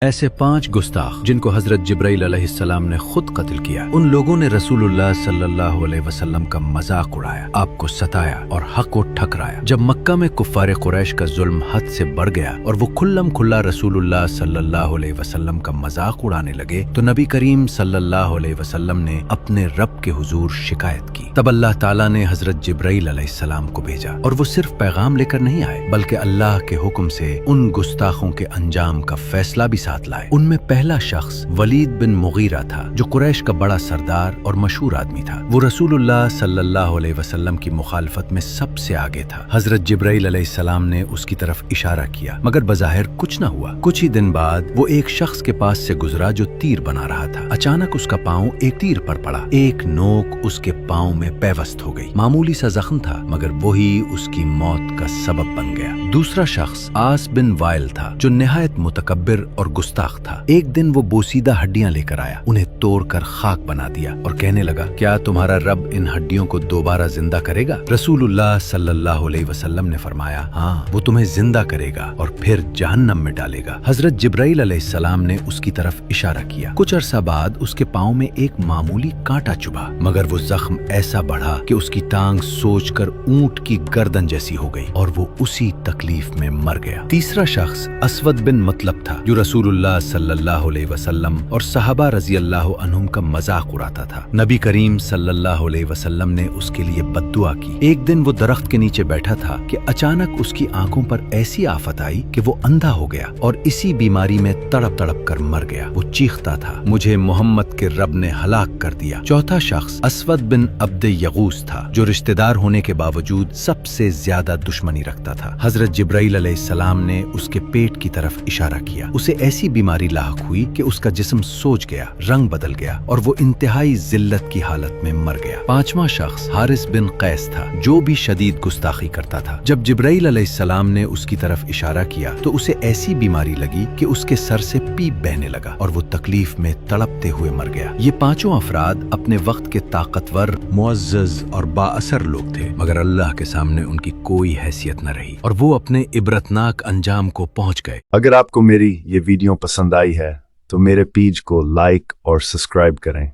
ایسے 5 گستاخ جن کو حضرت جبرائیل علیہ السلام نے خود قتل کیا۔ ان لوگوں نے رسول اللہ صلی اللہ علیہ وسلم کا مذاق اڑایا، آپ کو ستایا اور حق کو ٹھکرایا۔ جب مکہ میں کفار قریش کا ظلم حد سے بڑھ گیا اور وہ کھلم کھلا رسول اللہ صلی اللہ علیہ وسلم کا مذاق اڑانے لگے تو نبی کریم صلی اللہ علیہ وسلم نے اپنے رب کے حضور شکایت کی۔ تب اللہ تعالیٰ نے حضرت جبرائیل علیہ السلام کو بھیجا اور وہ صرف پیغام لے کر نہیں آئے بلکہ اللہ کے حکم سے ان گستاخوں کے انجام کا فیصلہ بھی ساتھ لائے۔ ان میں پہلا شخص ولید بن مغیرہ تھا جو قریش کا بڑا سردار اور مشہور آدمی تھا۔ وہ رسول اللہ صلی اللہ علیہ وسلم کی مخالفت میں سب سے آگے تھا۔ حضرت جبرائیل علیہ السلام نے اس کی طرف اشارہ کیا مگر بظاہر کچھ نہ ہوا۔ کچھ ہی دن بعد وہ ایک شخص کے پاس سے گزرا جو تیر بنا رہا تھا۔ اچانک اس کا پاؤں ایک تیر پر پڑا، ایک نوک اس کے پاؤں میں پیوست ہو گئی۔ معمولی سا زخم تھا مگر وہی اس کی موت کا سبب بن گیا۔ دوسرا شخص عاص بن وائل تھا جو نہایت متکبر اور گستاخ تھا۔ ایک دن وہ بوسیدہ ہڈیاں لے کر آیا، انہیں توڑ کر خاک بنا دیا اور کہنے لگا، کیا تمہارا رب ان ہڈیوں کو دوبارہ زندہ کرے گا؟ رسول اللہ صلی اللہ علیہ وسلم نے فرمایا، ہاں، وہ تمہیں زندہ کرے گا اور پھر جہنم میں ڈالے گا۔ حضرت جبرائیل علیہ السلام نے اس کی طرف اشارہ کیا۔ کچھ عرصہ بعد اس کے پاؤں میں ایک معمولی کانٹا چبھا مگر وہ زخم ایسا بڑھا کہ اس کی ٹانگ سوچ کر اونٹ کی گردن جیسی ہو گئی اور وہ اسی تکلیف میں مر گیا۔ تیسرا شخص اسود بن مطلب تھا جو رسول اللہ صلی اللہ علیہ وسلم اور صحابہ رضی اللہ عنہم کا مذاق اڑاتا تھا۔ نبی کریم صلی اللہ علیہ وسلم نے اس کے لیے بد دعا کی۔ ایک دن وہ درخت کے نیچے بیٹھا تھا کہ اچانک اس کی آنکھوں پر ایسی آفت آئی کہ وہ اندھا ہو گیا اور اسی بیماری میں تڑپ تڑپ کر مر گیا۔ وہ چیختا تھا، مجھے محمد کے رب نے ہلاک کر دیا۔ چوتھا شخص اسود بن عبد یغوث تھا جو رشتہ دار ہونے کے باوجود سب سے زیادہ دشمنی رکھتا تھا۔ حضرت جبرائیل علیہ السلام نے اس کے پیٹ کی طرف اشارہ کیا۔ اسے ایسی بیماری لاحق ہوئی کہ اس کا جسم سوج گیا، رنگ بدل گیا اور وہ انتہائی ذلت کی حالت میں مر گیا۔ پانچواں شخص حارث بن قیس تھا جو بھی شدید گستاخی کرتا تھا۔ جب جبرائیل علیہ السلام نے اس کی طرف اشارہ کیا تو اسے ایسی بیماری لگی کہ اس کے سر سے پیپ بہنے لگا اور وہ تکلیف میں تڑپتے ہوئے مر گیا۔ یہ پانچوں افراد اپنے وقت کے طاقتور، معزز اور با اثر لوگ تھے مگر اللہ کے سامنے ان کی کوئی حیثیت نہ رہی اور وہ اپنے عبرتناک انجام کو پہنچ گئے۔ اگر آپ کو میری یہ ویڈیو پسند آئی ہے تو میرے پیج کو لائک اور سبسکرائب کریں۔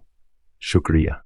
شکریہ۔